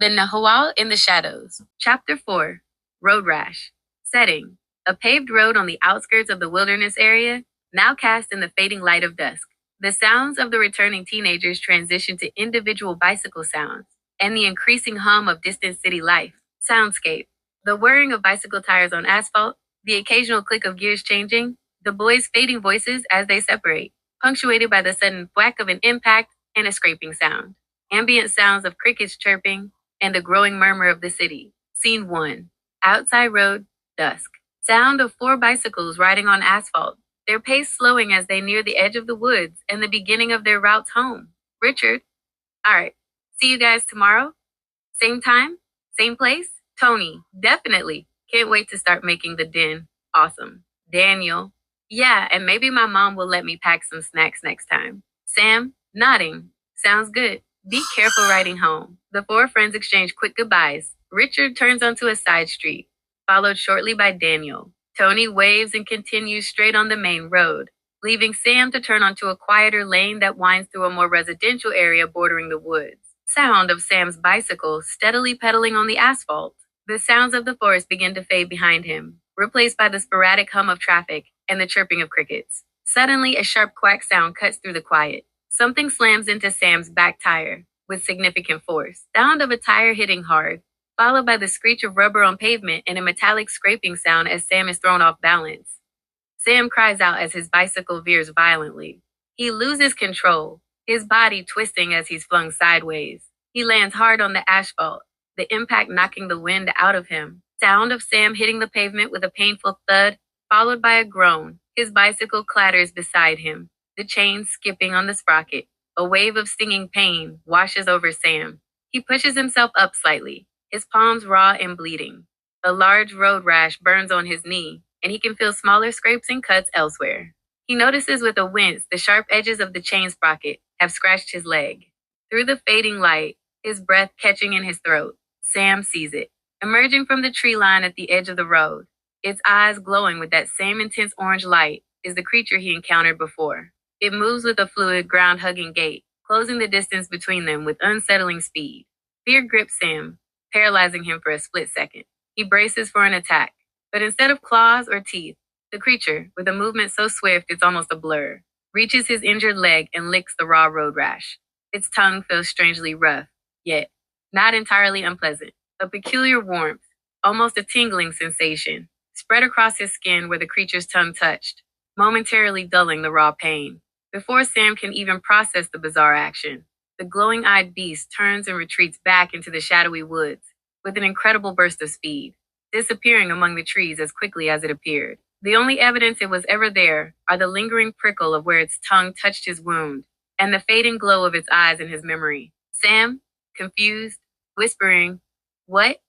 The Nahual in the Shadows. Chapter 4. Road Rash. Setting. A paved road on the outskirts of the wilderness area, now cast in the fading light of dusk. The sounds of the returning teenagers transition to individual bicycle sounds, and the increasing hum of distant city life. Soundscape. The whirring of bicycle tires on asphalt, the occasional click of gears changing, the boys' fading voices as they separate, punctuated by the sudden thwack of an impact and a scraping sound. Ambient sounds of crickets chirping, and the growing murmur of the city. Scene 1. Outside road, dusk. Sound of 4 bicycles riding on asphalt, their pace slowing as they near the edge of the woods and the beginning of their routes home. Richard. Alright, see you guys tomorrow? Same time? Same place? Tony. Definitely. Can't wait to start making the den. Awesome. Daniel. Yeah, and maybe my mom will let me pack some snacks next time. Sam. Nodding. Sounds good. Be careful riding home. The 4 friends exchange quick goodbyes. Richard turns onto a side street, followed shortly by Daniel. Tony waves and continues straight on the main road, leaving Sam to turn onto a quieter lane that winds through a more residential area bordering the woods. Sound of Sam's bicycle steadily pedaling on the asphalt. The sounds of the forest begin to fade behind him, replaced by the sporadic hum of traffic and the chirping of crickets. Suddenly, a sharp quack sound cuts through the quiet. Something slams into Sam's back tire with significant force. Sound of a tire hitting hard, followed by the screech of rubber on pavement and a metallic scraping sound as Sam is thrown off balance. Sam cries out as his bicycle veers violently. He loses control, his body twisting as he's flung sideways. He lands hard on the asphalt, the impact knocking the wind out of him. Sound of Sam hitting the pavement with a painful thud, followed by a groan. His bicycle clatters beside him, the chain skipping on the sprocket. A wave of stinging pain washes over Sam. He pushes himself up slightly, his palms raw and bleeding. A large road rash burns on his knee, and he can feel smaller scrapes and cuts elsewhere. He notices with a wince the sharp edges of the chain sprocket have scratched his leg. Through the fading light, his breath catching in his throat, Sam sees it, emerging from the tree line at the edge of the road. Its eyes glowing with that same intense orange light is the creature he encountered before. It moves with a fluid, ground-hugging gait, closing the distance between them with unsettling speed. Fear grips Sam, paralyzing him for a split second. He braces for an attack, but instead of claws or teeth, the creature, with a movement so swift it's almost a blur, reaches his injured leg and licks the raw road rash. Its tongue feels strangely rough, yet not entirely unpleasant. A peculiar warmth, almost a tingling sensation, spread across his skin where the creature's tongue touched, momentarily dulling the raw pain. Before Sam can even process the bizarre action, the glowing-eyed beast turns and retreats back into the shadowy woods with an incredible burst of speed, disappearing among the trees as quickly as it appeared. The only evidence it was ever there are the lingering prickle of where its tongue touched his wound and the fading glow of its eyes in his memory. Sam, confused, whispering, "What?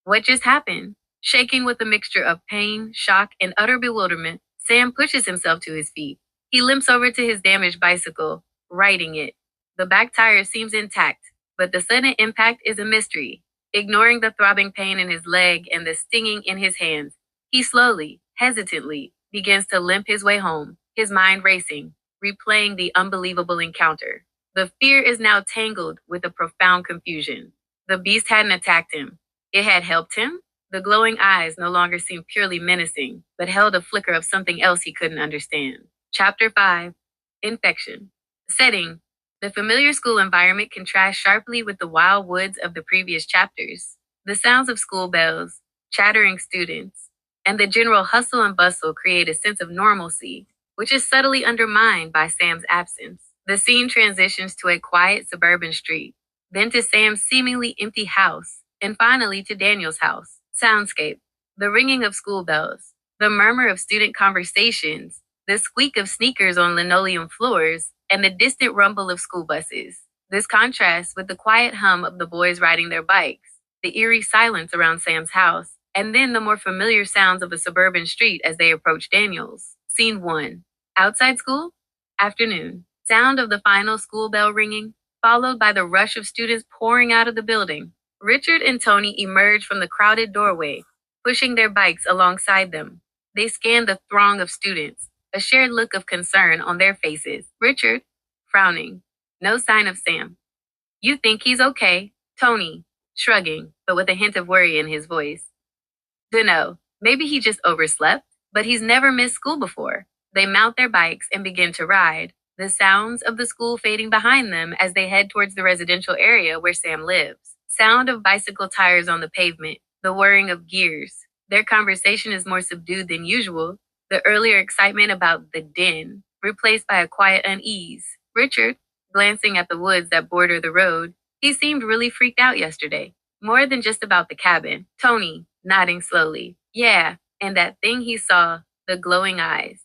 What just happened?" Shaking with a mixture of pain, shock, and utter bewilderment, Sam pushes himself to his feet. He limps over to his damaged bicycle, righting it. The back tire seems intact, but the sudden impact is a mystery. Ignoring the throbbing pain in his leg and the stinging in his hands, he slowly, hesitantly, begins to limp his way home, his mind racing, replaying the unbelievable encounter. The fear is now tangled with a profound confusion. The beast hadn't attacked him. It had helped him. The glowing eyes no longer seemed purely menacing, but held a flicker of something else he couldn't understand. Chapter 5. Infection. Setting. The familiar school environment contrasts sharply with the wild woods of the previous chapters. The sounds of school bells, chattering students, and the general hustle and bustle create a sense of normalcy, which is subtly undermined by Sam's absence. The scene transitions to a quiet suburban street, then to Sam's seemingly empty house, and finally to Daniel's house. Soundscape. The ringing of school bells, the murmur of student conversations, the squeak of sneakers on linoleum floors, and the distant rumble of school buses. This contrasts with the quiet hum of the boys riding their bikes, the eerie silence around Sam's house, and then the more familiar sounds of a suburban street as they approach Daniel's. Scene 1. Outside school? Afternoon. Sound of the final school bell ringing, followed by the rush of students pouring out of the building. Richard and Tony emerge from the crowded doorway, pushing their bikes alongside them. They scan the throng of students, a shared look of concern on their faces. Richard, frowning. No sign of Sam. "You think he's okay?" Tony, shrugging, but with a hint of worry in his voice. Dunno, maybe he just overslept, but he's never missed school before. They mount their bikes and begin to ride, the sounds of the school fading behind them as they head towards the residential area where Sam lives. Sound of bicycle tires on the pavement, the whirring of gears. Their conversation is more subdued than usual, the earlier excitement about the den, replaced by a quiet unease. Richard, glancing at the woods that border the road, he seemed really freaked out yesterday. More than just about the cabin. Tony, nodding slowly. Yeah, and that thing he saw, the glowing eyes.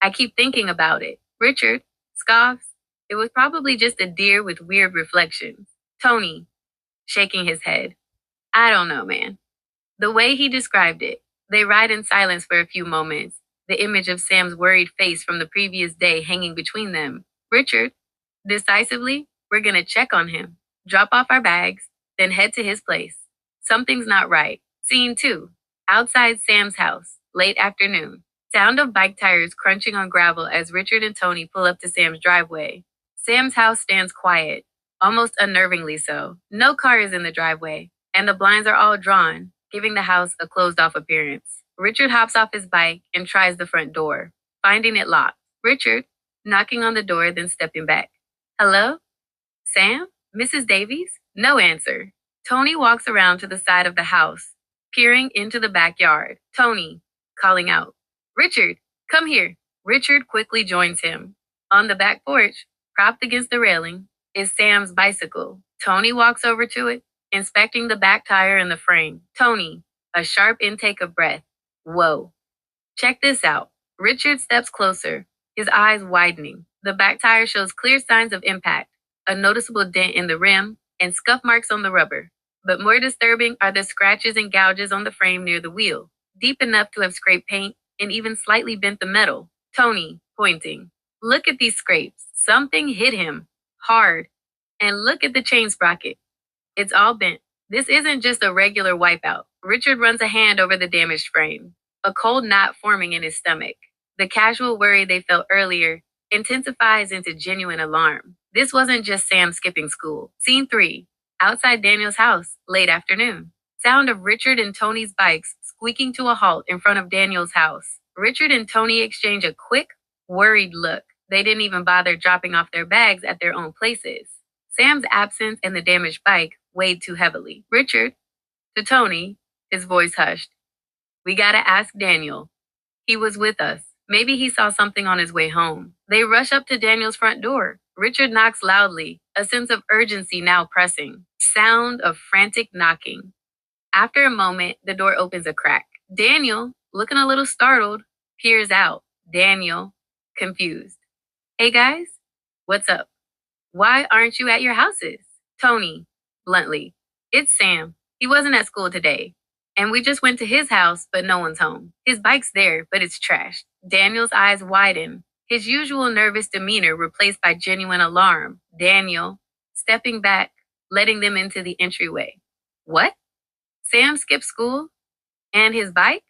I keep thinking about it. Richard scoffs. It was probably just a deer with weird reflections. Tony, shaking his head. I don't know, man. The way he described it, they ride in silence for a few moments, the image of Sam's worried face from the previous day hanging between them. Richard, decisively, we're gonna check on him, drop off our bags, then head to his place. Something's not right. Scene 2. Outside Sam's house, late afternoon. Sound of bike tires crunching on gravel as Richard and Tony pull up to Sam's driveway. Sam's house stands quiet, almost unnervingly so. No car is in the driveway, and the blinds are all drawn, giving the house a closed-off appearance. Richard hops off his bike and tries the front door, finding it locked. Richard, knocking on the door, then stepping back. Hello? Sam? Mrs. Davies? No answer. Tony walks around to the side of the house, peering into the backyard. Tony, calling out, Richard, come here. Richard quickly joins him. On the back porch, propped against the railing, is Sam's bicycle. Tony walks over to it, inspecting the back tire and the frame. Tony, a sharp intake of breath. Whoa. Check this out. Richard steps closer, his eyes widening. The back tire shows clear signs of impact, a noticeable dent in the rim, and scuff marks on the rubber. But more disturbing are the scratches and gouges on the frame near the wheel, deep enough to have scraped paint and even slightly bent the metal. Tony, pointing. Look at these scrapes. Something hit him. Hard. And look at the chain sprocket. It's all bent. This isn't just a regular wipeout. Richard runs a hand over the damaged frame, a cold knot forming in his stomach. The casual worry they felt earlier intensifies into genuine alarm. This wasn't just Sam skipping school. Scene 3. Outside Daniel's house, late afternoon. Sound of Richard and Tony's bikes squeaking to a halt in front of Daniel's house. Richard and Tony exchange a quick, worried look. They didn't even bother dropping off their bags at their own places. Sam's absence and the damaged bike weighed too heavily. Richard, to Tony, his voice hushed. We gotta ask Daniel. He was with us. Maybe he saw something on his way home. They rush up to Daniel's front door. Richard knocks loudly, a sense of urgency now pressing. Sound of frantic knocking. After a moment, the door opens a crack. Daniel, looking a little startled, peers out. Daniel, confused. Hey guys, what's up? Why aren't you at your houses? Tony, bluntly. It's Sam. He wasn't at school today. And we just went to his house, but no one's home. His bike's there, but it's trashed. Daniel's eyes widen, his usual nervous demeanor replaced by genuine alarm. Daniel, stepping back, letting them into the entryway. What? Sam skipped school? And his bike?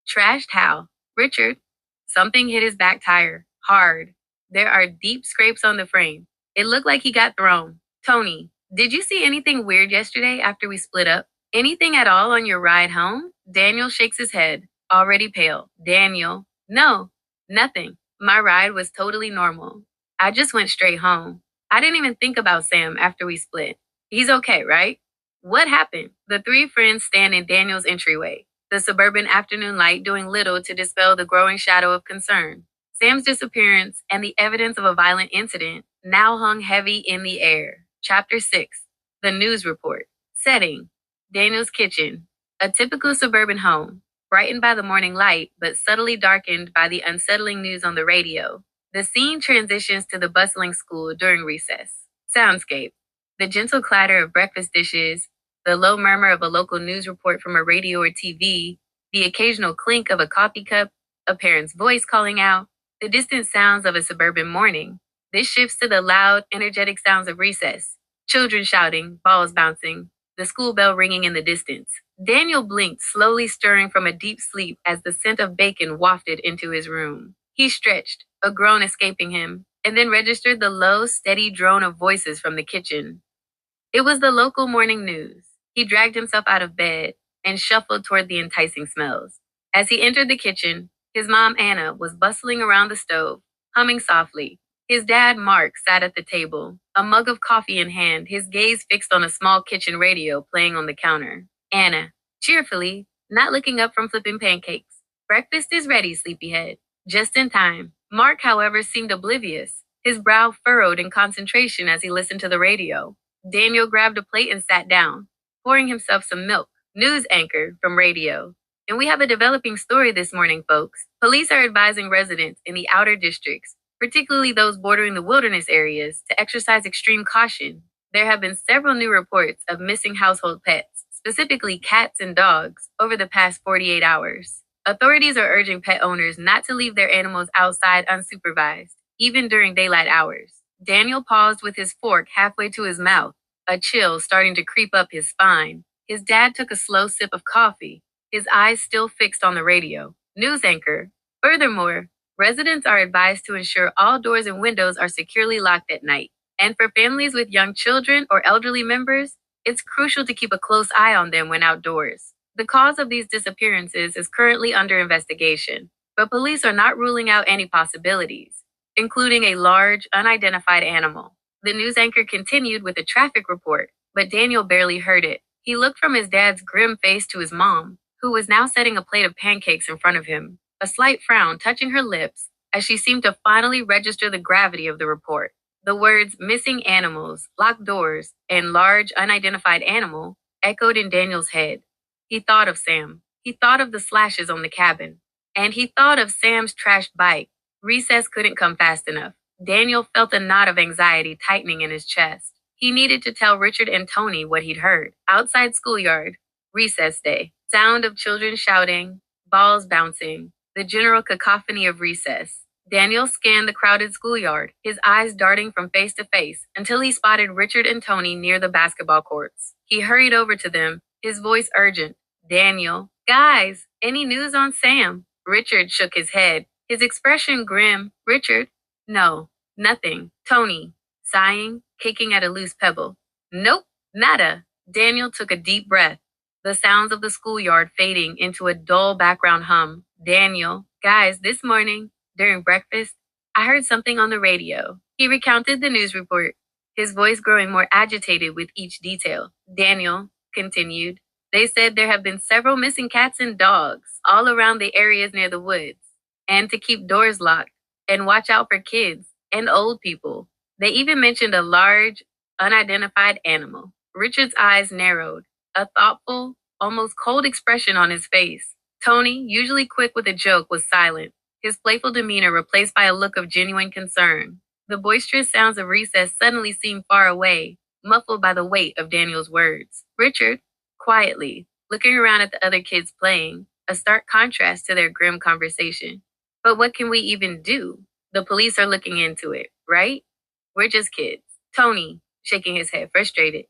Trashed how? Richard, something hit his back tire. Hard. There are deep scrapes on the frame. It looked like he got thrown. Tony, did you see anything weird yesterday after we split up? Anything at all on your ride home? Daniel shakes his head, already pale. Daniel, no, nothing. My ride was totally normal. I just went straight home. I didn't even think about Sam after we split. He's okay, right? What happened? The three friends stand in Daniel's entryway, the suburban afternoon light doing little to dispel the growing shadow of concern. Sam's disappearance and the evidence of a violent incident now hung heavy in the air. Chapter 6. The News Report. Setting. Daniel's kitchen. A typical suburban home, brightened by the morning light but subtly darkened by the unsettling news on the radio. The scene transitions to the bustling school during recess. Soundscape. The gentle clatter of breakfast dishes, the low murmur of a local news report from a radio or TV, the occasional clink of a coffee cup, a parent's voice calling out, the distant sounds of a suburban morning. This shifts to the loud, energetic sounds of recess. Children shouting, balls bouncing, the school bell ringing in the distance. Daniel blinked, slowly stirring from a deep sleep as the scent of bacon wafted into his room. He stretched, a groan escaping him, and then registered the low, steady drone of voices from the kitchen. It was the local morning news. He dragged himself out of bed and shuffled toward the enticing smells. As he entered the kitchen, his mom, Anna, was bustling around the stove, humming softly. His dad, Mark, sat at the table, a mug of coffee in hand, his gaze fixed on a small kitchen radio playing on the counter. Anna, cheerfully, not looking up from flipping pancakes. Breakfast is ready, sleepyhead. Just in time. Mark, however, seemed oblivious, his brow furrowed in concentration as he listened to the radio. Daniel grabbed a plate and sat down, pouring himself some milk. News anchor from radio. And we have a developing story this morning, folks. Police are advising residents in the outer districts, particularly those bordering the wilderness areas, to exercise extreme caution. There have been several new reports of missing household pets, specifically cats and dogs, over the past 48 hours. Authorities are urging pet owners not to leave their animals outside unsupervised, even during daylight hours. Daniel paused with his fork halfway to his mouth, a chill starting to creep up his spine. His dad took a slow sip of coffee, his eyes still fixed on the radio. News anchor. Furthermore, residents are advised to ensure all doors and windows are securely locked at night. And for families with young children or elderly members, it's crucial to keep a close eye on them when outdoors. The cause of these disappearances is currently under investigation, but police are not ruling out any possibilities, including a large, unidentified animal. The news anchor continued with a traffic report, but Daniel barely heard it. He looked from his dad's grim face to his mom, who was now setting a plate of pancakes in front of him, a slight frown touching her lips as she seemed to finally register the gravity of the report. The words missing animals, locked doors, and large unidentified animal echoed in Daniel's head. He thought of Sam. He thought of the slashes on the cabin. And he thought of Sam's trashed bike. Recess couldn't come fast enough. Daniel felt a knot of anxiety tightening in his chest. He needed to tell Richard and Tony what he'd heard. Outside schoolyard, recess day. Sound of children shouting, balls bouncing, the general cacophony of recess. Daniel scanned the crowded schoolyard, his eyes darting from face to face, until he spotted Richard and Tony near the basketball courts. He hurried over to them, his voice urgent. Daniel, guys, any news on Sam? Richard shook his head, his expression grim. Richard, no, nothing. Tony, sighing, kicking at a loose pebble. Nope, nada. Daniel took a deep breath, the sounds of the schoolyard fading into a dull background hum. Daniel, guys, this morning, during breakfast, I heard something on the radio. He recounted the news report, his voice growing more agitated with each detail. Daniel continued, they said there have been several missing cats and dogs all around the areas near the woods, and to keep doors locked and watch out for kids and old people. They even mentioned a large, unidentified animal. Richard's eyes narrowed, a thoughtful, almost cold expression on his face. Tony, usually quick with a joke, was silent, his playful demeanor replaced by a look of genuine concern. The boisterous sounds of recess suddenly seemed far away, muffled by the weight of Daniel's words. Richard, quietly, looking around at the other kids playing, a stark contrast to their grim conversation. But what can we even do? The police are looking into it, right? We're just kids. Tony, shaking his head, frustrated.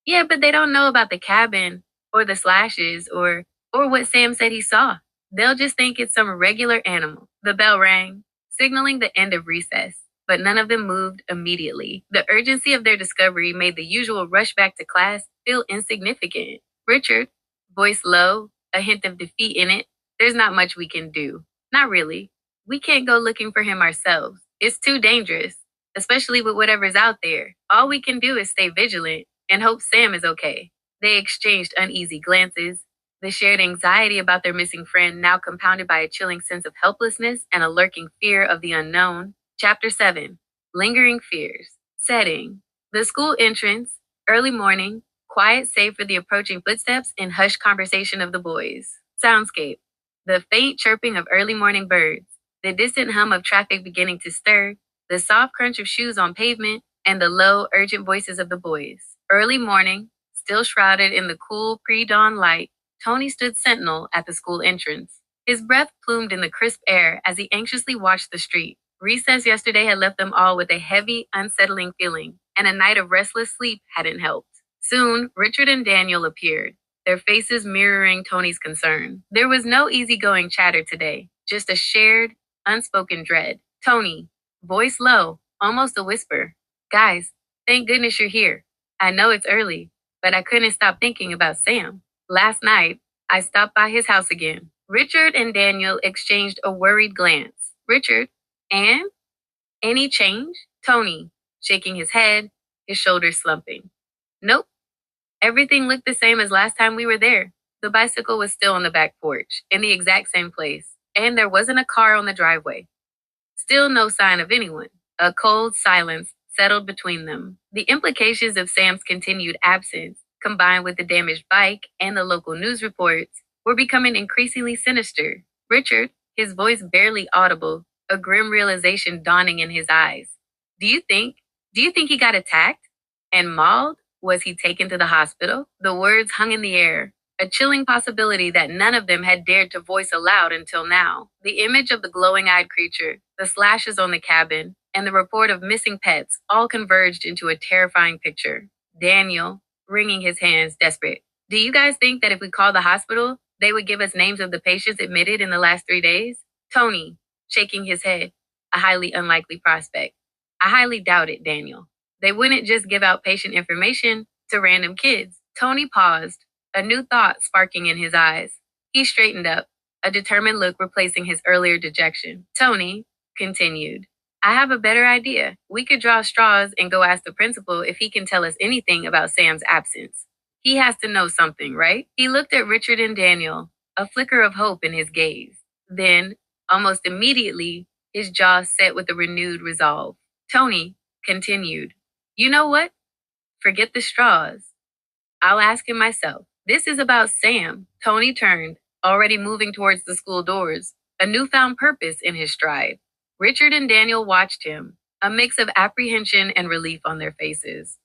Yeah, but they don't know about the cabin, or the slashes, or what Sam said he saw. They'll just think it's some regular animal. The bell rang, signaling the end of recess, but none of them moved immediately. The urgency of their discovery made the usual rush back to class feel insignificant. Richard, voice low, a hint of defeat in it. There's not much we can do. Not really. We can't go looking for him ourselves. It's too dangerous, especially with whatever's out there. All we can do is stay vigilant and hope Sam is okay. They exchanged uneasy glances, the shared anxiety about their missing friend now compounded by a chilling sense of helplessness and a lurking fear of the unknown. Chapter 7. Lingering Fears. Setting. The school entrance, early morning, quiet save for the approaching footsteps and hushed conversation of the boys. Soundscape. The faint chirping of early morning birds, the distant hum of traffic beginning to stir, the soft crunch of shoes on pavement, and the low, urgent voices of the boys. Early morning, still shrouded in the cool pre-dawn light, Tony stood sentinel at the school entrance. His breath plumed in the crisp air as he anxiously watched the street. Recess yesterday had left them all with a heavy, unsettling feeling, and a night of restless sleep hadn't helped. Soon, Richard and Daniel appeared, their faces mirroring Tony's concern. There was no easygoing chatter today, just a shared, unspoken dread. Tony, voice low, almost a whisper. Guys, thank goodness you're here. I know it's early, but I couldn't stop thinking about Sam. Last night, I stopped by his house again. Richard and Daniel exchanged a worried glance. Richard, and any change? Tony, shaking his head, his shoulders slumping. Nope. Everything looked the same as last time we were there. The bicycle was still on the back porch, in the exact same place, and there wasn't a car on the driveway. Still no sign of anyone. A cold silence settled between them. The implications of Sam's continued absence, combined with the damaged bike and the local news reports, were becoming increasingly sinister. Richard, his voice barely audible, a grim realization dawning in his eyes. Do you think? Do you think he got attacked? And mauled? Was he taken to the hospital? The words hung in the air, a chilling possibility that none of them had dared to voice aloud until now. The image of the glowing-eyed creature, the slashes on the cabin, and the report of missing pets all converged into a terrifying picture. Daniel, wringing his hands, desperate. Do you guys think that if we called the hospital, they would give us names of the patients admitted in the last 3 days? Tony, shaking his head, a highly unlikely prospect. I highly doubt it, Daniel. They wouldn't just give out patient information to random kids. Tony paused, a new thought sparking in his eyes. He straightened up, a determined look replacing his earlier dejection. Tony continued, I have a better idea. We could draw straws and go ask the principal if he can tell us anything about Sam's absence. He has to know something, right? He looked at Richard and Daniel, a flicker of hope in his gaze. Then, almost immediately, his jaw set with a renewed resolve. Tony continued, You know what? Forget the straws. I'll ask him myself. This is about Sam. Tony turned, already moving towards the school doors, a newfound purpose in his stride. Richard and Daniel watched him, a mix of apprehension and relief on their faces.